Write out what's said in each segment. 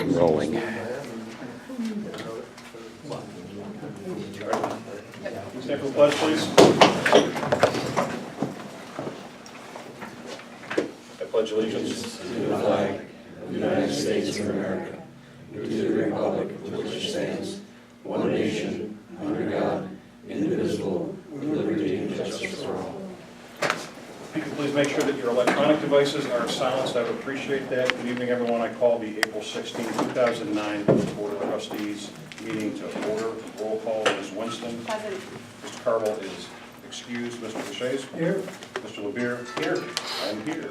and rolling. Stand for the pledge, please. I pledge allegiance to the flag of the United States of America, and to the republic for which it stands, one nation, under God, indivisible, with liberty and justice for all. If you could please make sure that your electronic devices are silenced, I would appreciate that. Good evening, everyone. I call the April 16, 2009 Board of Trustees meeting to order. Roll call, Ms. Winston. Present. Mr. Carville is excused. Mr. Richez? Here. Mr. LeBeer? Here. I'm here.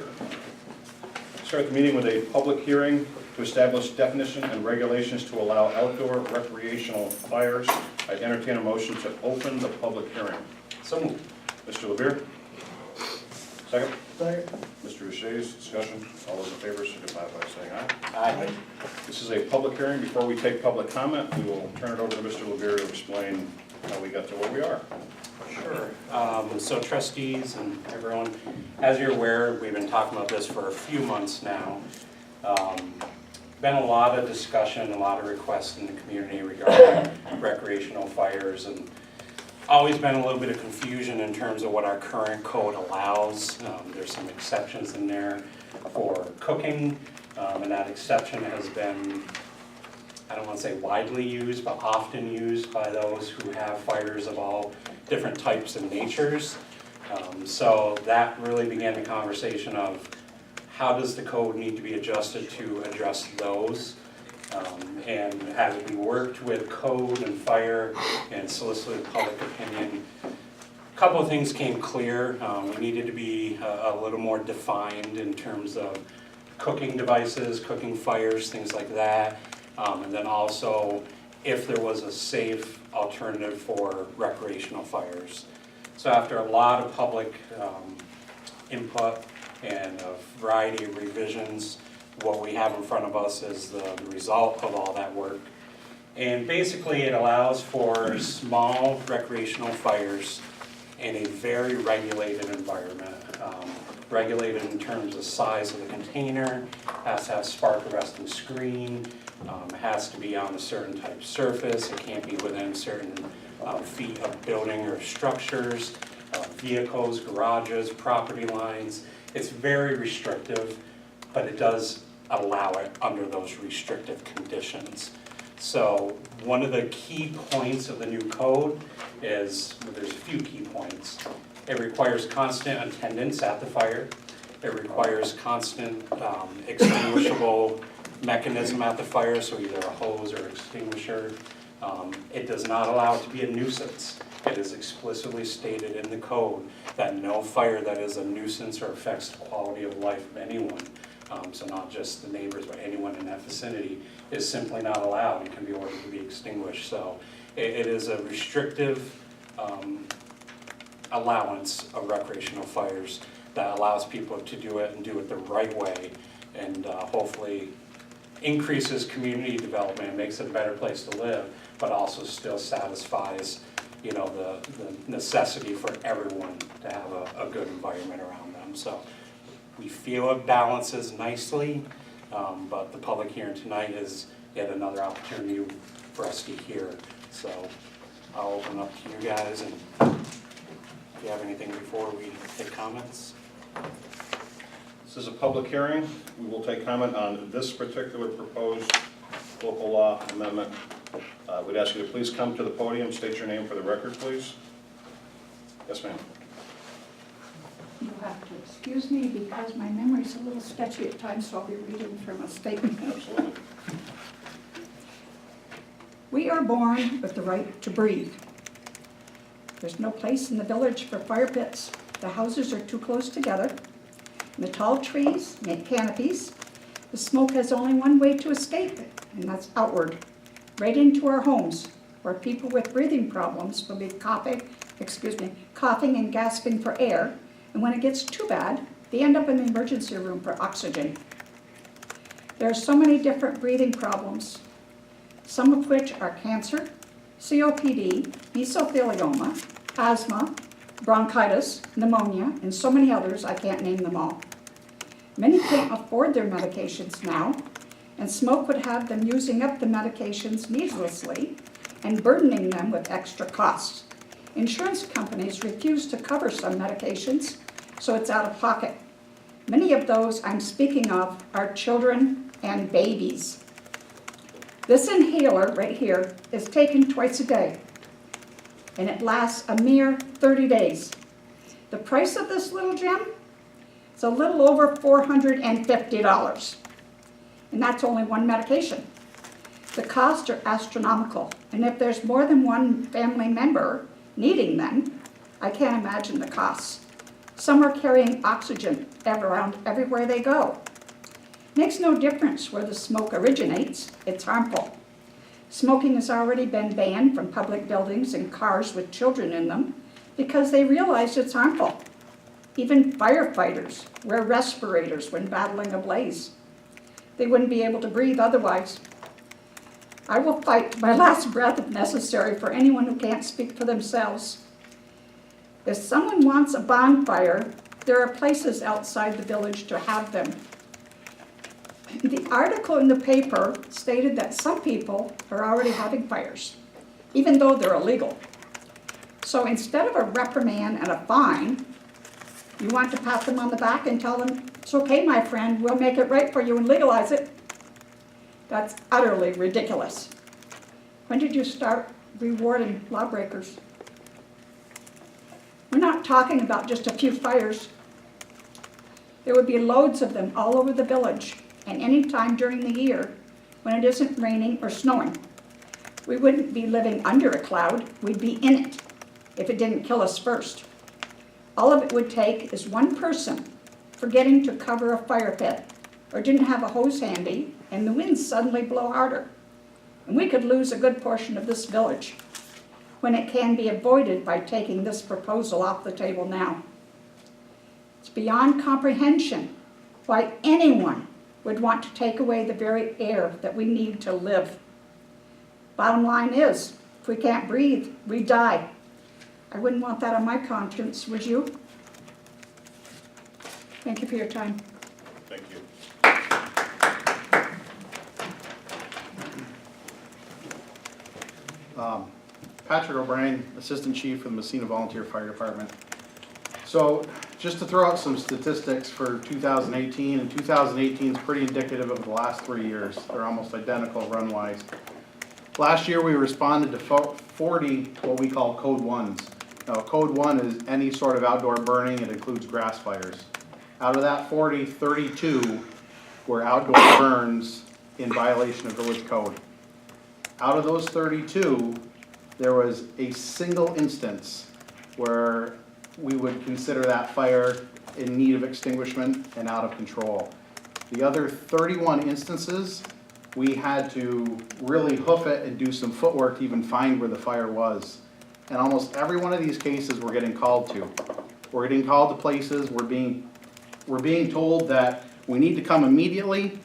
Start the meeting with a public hearing to establish definition and regulations to allow outdoor recreational fires. I entertain a motion to open the public hearing. So moved. Mr. LeBeer? Second? Second. Mr. Richez, discussion. All those in favor signify by saying aye. Aye. This is a public hearing. Before we take public comment, we will turn it over to Mr. LeBeer to explain how we got to where we are. Sure. So trustees and everyone, as you're aware, we've been talking about this for a few months now. Been a lot of discussion, a lot of requests in the community regarding recreational fires, and always been a little bit of confusion in terms of what our current code allows. There's some exceptions in there for cooking, and that exception has been, I don't want to say widely used, but often used by those who have fires of all different types and natures. So that really began the conversation of how does the code need to be adjusted to address those? And as we worked with code and fire and solicited public opinion, a couple of things came clear. We needed to be a little more defined in terms of cooking devices, cooking fires, things like that. And then also if there was a safe alternative for recreational fires. So after a lot of public input and a variety of revisions, what we have in front of us is the result of all that work. And basically it allows for small recreational fires in a very regulated environment. Regulated in terms of size of the container, has to have spark arresting screen, has to be on a certain type of surface, it can't be within certain feet of building or structures, vehicles, garages, property lines. It's very restrictive, but it does allow it under those restrictive conditions. So one of the key points of the new code is, well, there's a few key points. It requires constant attendance at the fire. It requires constant extinguishable mechanism at the fire, so either a hose or extinguisher. It does not allow it to be a nuisance. It is explicitly stated in the code that no fire that is a nuisance or affects the quality of life of anyone, so not just the neighbors, but anyone in that vicinity, is simply not allowed and can be ordered to be extinguished. So it is a restrictive allowance of recreational fires that allows people to do it and do it the right way, and hopefully increases community development and makes it a better place to live, but also still satisfies, you know, the necessity for everyone to have a good environment around them. So we feel it balances nicely, but the public hearing tonight is yet another opportunity for us to hear. So I'll open up to you guys, and if you have anything before we take comments. This is a public hearing. We will take comment on this particular proposed local law amendment. We'd ask you to please come to the podium, state your name for the record, please. Yes, ma'am. You have to excuse me because my memory's a little sketchy at times, so I'll be reading from a statement. Absolutely. We are born with the right to breathe. There's no place in the village for fire pits. The houses are too close together. And the tall trees make canopies. The smoke has only one way to escape it, and that's outward, right into our homes, where people with breathing problems will be coughing and gasping for air, and when it gets too bad, they end up in the emergency room for oxygen. There are so many different breathing problems, some of which are cancer, COPD, mesothelioma, asthma, bronchitis, pneumonia, and so many others I can't name them all. Many can't afford their medications now, and smoke would have them using up the medications needlessly and burdening them with extra costs. Insurance companies refuse to cover some medications, so it's out of pocket. Many of those I'm speaking of are children and babies. This inhaler right here is taken twice a day, and it lasts a mere 30 days. The price of this little gem is a little over $450, and that's only one medication. The costs are astronomical, and if there's more than one family member needing them, I can't imagine the costs. Some are carrying oxygen around everywhere they go. Makes no difference where the smoke originates, it's harmful. Smoking has already been banned from public buildings and cars with children in them because they realize it's harmful. Even firefighters wear respirators when battling a blaze. They wouldn't be able to breathe otherwise. I will fight to my last breath if necessary for anyone who can't speak for themselves. If someone wants a bonfire, there are places outside the village to have them. The article in the paper stated that some people are already having fires, even though they're illegal. So instead of a reprimand and a fine, you want to pat them on the back and tell them, it's okay, my friend, we'll make it right for you and legalize it. That's utterly ridiculous. When did you start rewarding lawbreakers? We're not talking about just a few fires. There would be loads of them all over the village, and any time during the year when it isn't raining or snowing. We wouldn't be living under a cloud, we'd be in it if it didn't kill us first. All of it would take is one person forgetting to cover a fire pit or didn't have a hose handy and the winds suddenly blow harder. And we could lose a good portion of this village when it can be avoided by taking this proposal off the table now. It's beyond comprehension why anyone would want to take away the very air that we need to live. Bottom line is, if we can't breathe, we die. I wouldn't want that on my conscience, would you? Thank you for your time. Thank you. Patrick O'Brien, Assistant Chief for the Massena Volunteer Fire Department. So just to throw out some statistics for 2018, and 2018 is pretty indicative of the last 3 years. They're almost identical run-wise. Last year we responded to 40 what we call Code 1s. Now Code 1 is any sort of outdoor burning. It includes grass fires. Out of that 40, 32 were outdoor burns in violation of village code. Out of those 32, there was a single instance where we would consider that fire in need of extinguishment and out of control. The other 31 instances, we had to really hoof it and do some footwork to even find where the fire was. And almost every one of these cases we're getting called to. We're getting called to places, we're being told that we need to come immediately,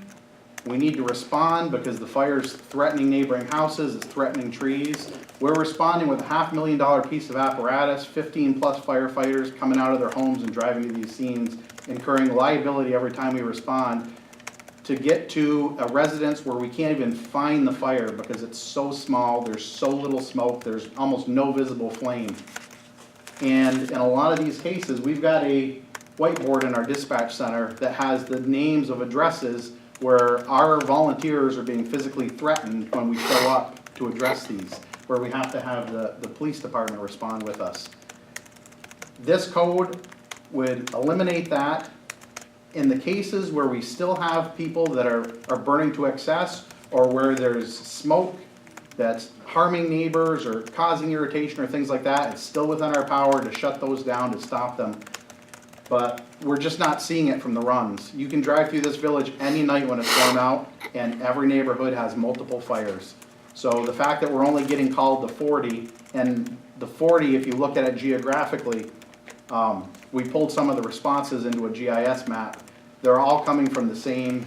we need to respond because the fire's threatening neighboring houses, it's threatening trees. We're responding with a $500,000 piece of apparatus, 15 plus firefighters coming out of their homes and driving to these scenes, incurring liability every time we respond to get to a residence where we can't even find the fire because it's so small, there's so little smoke, there's almost no visible flame. And in a lot of these cases, we've got a whiteboard in our dispatch center that has the names of addresses where our volunteers are being physically threatened when we show up to address these, where we have to have the police department respond with us. This code would eliminate that. In the cases where we still have people that are burning to excess or where there's smoke that's harming neighbors or causing irritation or things like that, it's still within our power to shut those down, to stop them. But we're just not seeing it from the runs. You can drive through this village any night when it's storm out and every neighborhood has multiple fires. So the fact that we're only getting called to 40, and the 40, if you look at it geographically, we pulled some of the responses into a GIS map. They're all coming from the same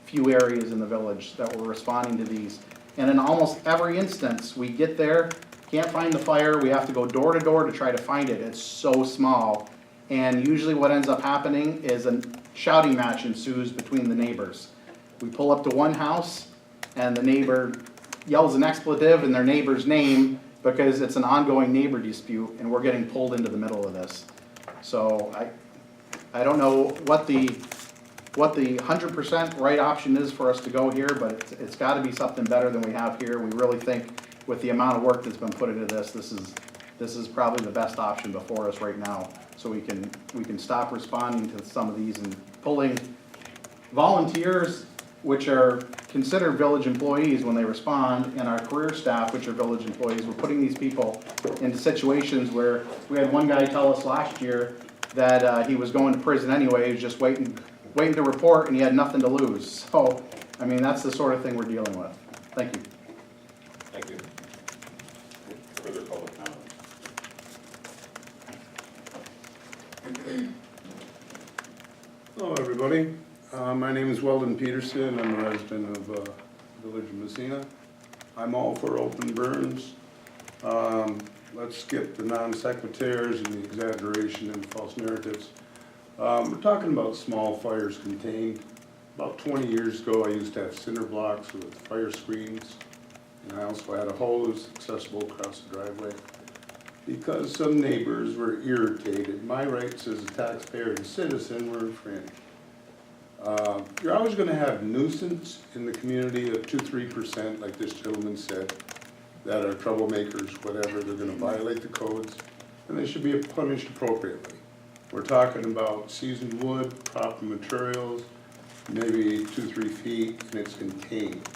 few areas in the village that we're responding to these. And in almost every instance, we get there, can't find the fire, we have to go door to door to try to find it. It's so small. And usually what ends up happening is a shouting match ensues between the neighbors. we pull up to one house and the neighbor yells an expletive in their neighbor's name because it's an ongoing neighbor dispute and we're getting pulled into the middle of this. So I don't know what the 100% right option is for us to go here, but it's gotta be something better than we have here. We really think with the amount of work that's been put into this is probably the best option before us right now. So we can stop responding to some of these and pulling volunteers, which are considered village employees when they respond, and our career staff, which are village employees. We're putting these people into situations where we had one guy tell us last year that he was going to prison anyway, he was just waiting to report, and he had nothing to lose. So, I mean, that's the sort of thing we're dealing with. Thank you. Thank you. Further public comment? Hello, everybody. My name is Weldon Peterson. I'm a resident of Village of Massena. I'm all for open burns. Let's skip the non sequiturs and the exaggeration and false narratives. We're talking about small fires contained. About 20 years ago, I used to have cinder blocks with fire screens, and I also had a hose accessible across the driveway. Because some neighbors were irritated, my rights as a taxpayer and citizen were infringed. You're always going to have nuisance in the community of 2-3%, like this gentleman said, that are troublemakers, whatever. They're going to violate the codes, and they should be punished appropriately. We're talking about seasoned wood, proper materials, maybe 2-3 feet, and it's contained.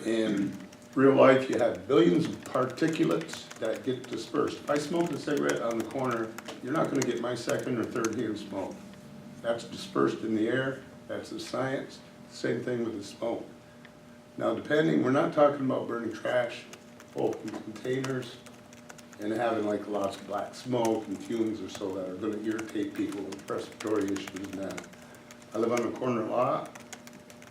In real life, you have billions of particulates that get dispersed. If I smoke a cigarette on the corner, you're not going to get my second or third hand smoke. That's dispersed in the air. That's the science. Same thing with the smoke. Now, we're not talking about burning trash, open containers, and having like lots of black smoke and fumes or so that are going to irritate people with respiratory issues and that. I live on a corner lot,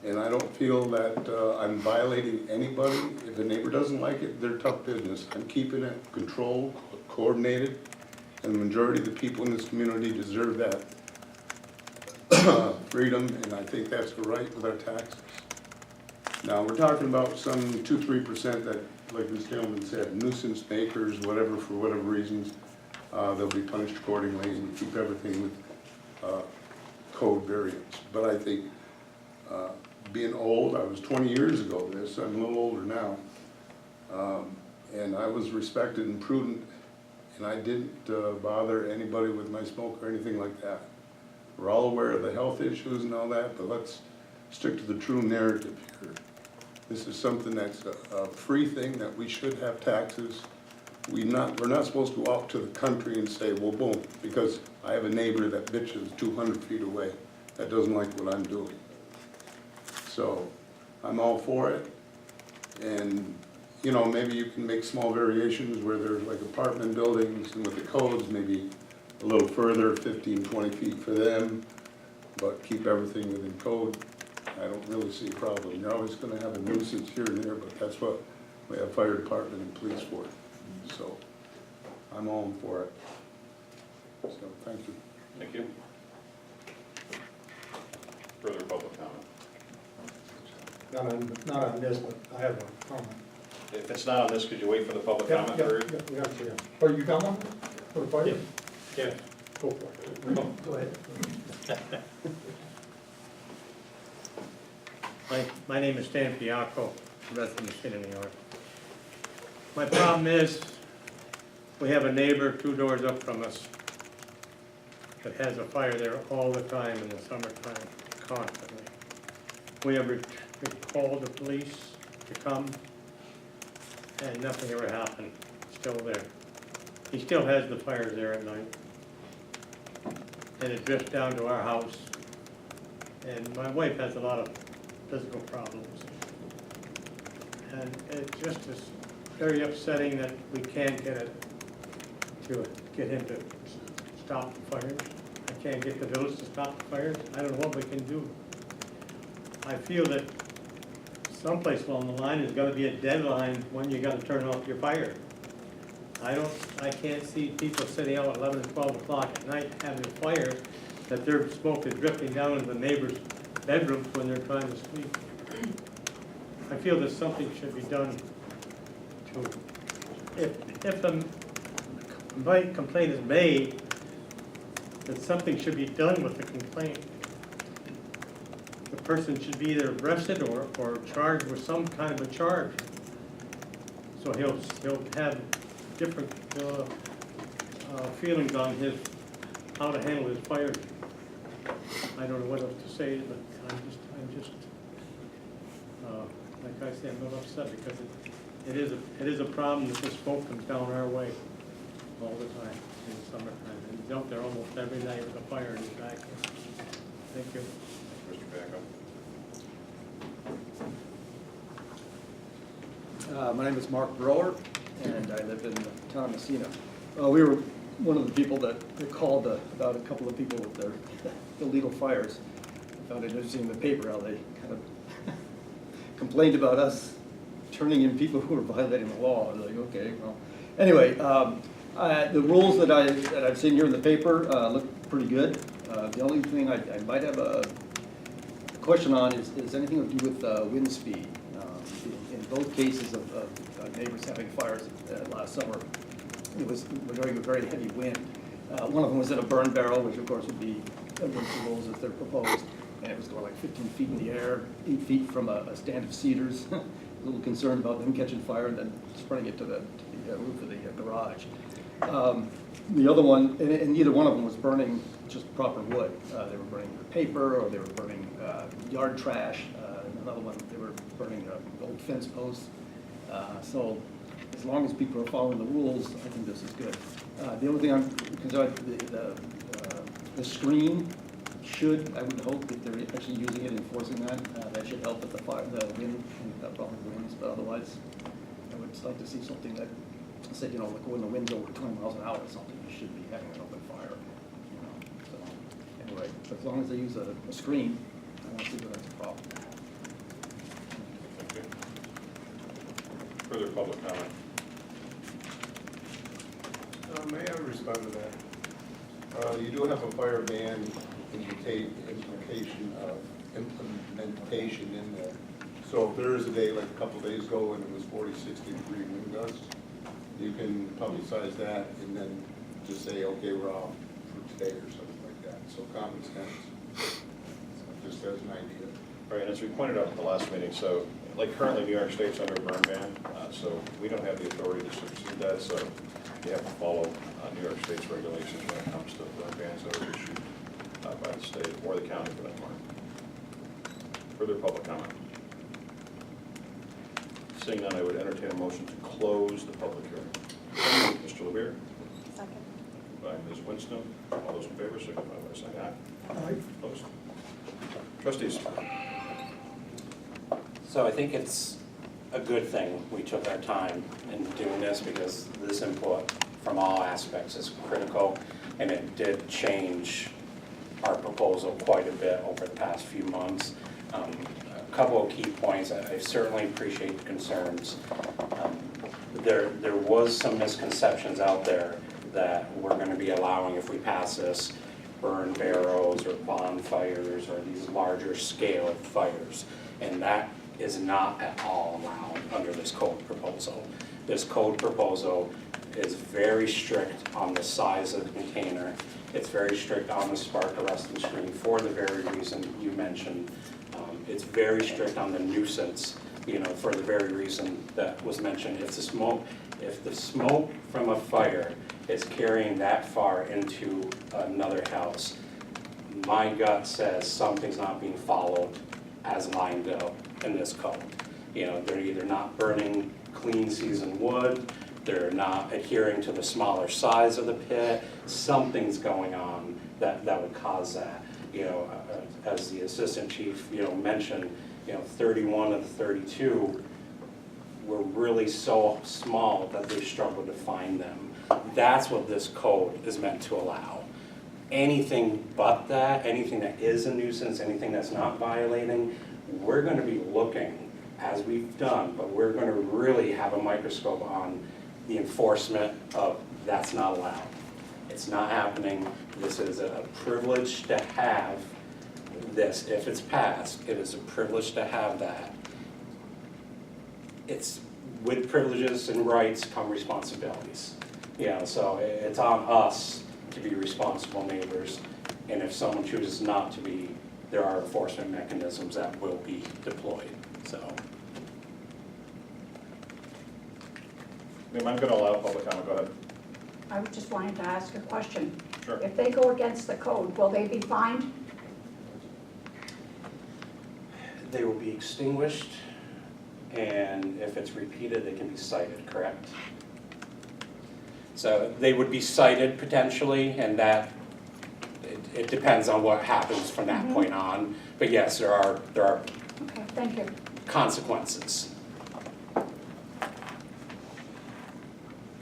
and I don't feel that I'm violating anybody. If the neighbor doesn't like it, they're tough business. I'm keeping it controlled, coordinated, and the majority of the people in this community deserve that freedom, and I think that's the right with our taxes. Now, we're talking about some 2-3% that, like this gentleman said, nuisance makers, whatever, for whatever reasons, they'll be punished accordingly and keep everything with code variants. But I think being old, I was 20 years ago this, I'm a little older now, and I was respected and prudent, and I didn't bother anybody with my smoke or anything like that. We're all aware of the health issues and all that, but let's stick to the true narrative here. This is something that's a free thing that we should have taxes. We're not supposed to go out to the country and say, well, boom, because I have a neighbor that bitches 200 feet away that doesn't like what I'm doing. So I'm all for it. And, you know, maybe you can make small variations where there's like apartment buildings and with the codes, maybe a little further, 15-20 feet for them, but keep everything within code. I don't really see a problem. You're always going to have a nuisance here and there, but that's what we have fire department and police for. So I'm all for it. So thank you. Thank you. Further public comment? Not on this, but I have a comment. If it's not on this, could you wait for the public comment period? Yeah. Oh, you got one? For the fire? Yeah. Go for it. Go ahead. My name is Stan Fiacco, resident of Massena, New York. My problem is, we have a neighbor 2 doors up from us that has a fire there all the time in the summertime, constantly. We have called the police to come, and nothing ever happened, still there. He still has the fires there at night. And it drifts down to our house. And my wife has a lot of physical problems. And it just is very upsetting that we can't get him to stop the fires. I can't get the village to stop the fires. I don't know what we can do. I feel that someplace along the line there's gotta be a deadline when you gotta turn off your fire. I can't see people sitting out at 11 and 12 o'clock at night having fires, that their smoke is drifting down into the neighbor's bedrooms when they're trying to sleep. I feel that something should be done to, if a complaint is made, that something should be done with the complaint. The person should be either arrested or charged with some kind of a charge. So he'll have different feelings on how to handle his fires. I don't know what else to say, but I'm just like I said, I'm a little upset because it is a problem that the smoke comes down our way all the time in the summertime. And he's out there almost every night with a fire in his back. Thank you. Mr. Backup. My name is Mark Brower, and I live in the town of Massena. We were one of the people that called about a couple of people with their illegal fires. I found it interesting in the paper how they kind of complained about us turning in people who were violating the law. I was like, okay, well. Anyway, the rules that I've seen here in the paper look pretty good. The only thing I might have a question on is anything to do with wind speed. In both cases of neighbors having fires last summer, it was going a very heavy wind. One of them was in a burn barrel, which of course would be against the rules as they're proposed, and it was going like 15 feet in the air, 8 feet from a stand of cedars. A little concerned about them catching fire and then spreading it to the roof of the garage. The other one, and neither one of them was burning just proper wood. They were burning paper, or they were burning yard trash. Another one, they were burning old fence posts. So as long as people are following the rules, I think this is good. The only thing I'm concerned, the screen should, I would hope that they're actually using it, enforcing that. That should help with the wind, and problem with winds, but otherwise, I would like to see something that said, you know, like when the wind's over 20 miles an hour or something, you should be having an open fire. You know, so anyway, but as long as they use a screen, I don't see that that's a problem. Thank you. Further public comment? May I respond to that? You do have a fire ban implementation in there. So if there is a day, like a couple days ago, when it was 40, 60 degree wind gusts, you can publicize that and then just say, okay, we're off for today or something like that. So common sense, just as an idea. Right, and as we pointed out at the last meeting, so like currently New York State's under a burn ban, so we don't have the authority to supersede that, so you have to follow New York State's regulations when it comes to burn bans that are issued by the state or the county for that matter. Further public comment? Seeing none, I would entertain a motion to close the public hearing. Mr. LeBeer? Second. By Ms. Winston. All those in favor, signify by saying aye. Aye. Opposed? Trustees? So I think it's a good thing we took our time in doing this, because this input from all aspects is critical, and it did change our proposal quite a bit over the past few months. A couple of key points. I certainly appreciate the concerns. There was some misconceptions out there that we're going to be allowing, if we pass this, burn barrels or bonfires or these larger scale fires, and that is not at all allowed under this code proposal. This code proposal is very strict on the size of the container. It's very strict on the spark arresting screen for the very reason you mentioned. It's very strict on the nuisance, you know, for the very reason that was mentioned. If the smoke from a fire is carrying that far into another house, my gut says something's not being followed as lined up in this code. You know, they're either not burning clean seasoned wood, they're not adhering to the smaller size of the pit, something's going on that would cause that. You know, as the assistant chief, you know, mentioned, you know, 31 of the 32 were really so small that they struggled to find them. That's what this code is meant to allow. Anything but that, anything that is a nuisance, anything that's not violating, we're going to be looking, as we've done, but we're going to really have a microscope on the enforcement of that's not allowed. It's not happening. This is a privilege to have this, if it's passed, it is a privilege to have that. It's, with privileges and rights come responsibilities. So it's on us to be responsible neighbors, and if someone chooses not to be, there are enforcement mechanisms that will be deployed, so. I'm going to allow public comment, go ahead. I was just wanting to ask a question. Sure. If they go against the code, will they be fined? They will be extinguished, and if it's repeated, they can be cited, correct? So they would be cited potentially, and that, it depends on what happens from that point on. But yes, there are Okay, thank you. consequences.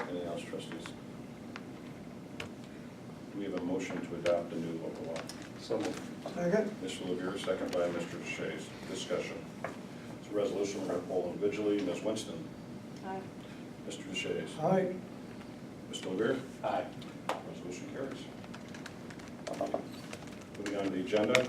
Anything else, trustees? Do we have a motion to adopt the new local law? So Second? Mr. Levere, second by Mr. Deshaies. Discussion. It's a resolution, we're going to poll individually. Ms. Winston? Aye. Mr. Deshaies? Aye. Mr. Levere? aye. Resolution carries. Moving on to the agenda,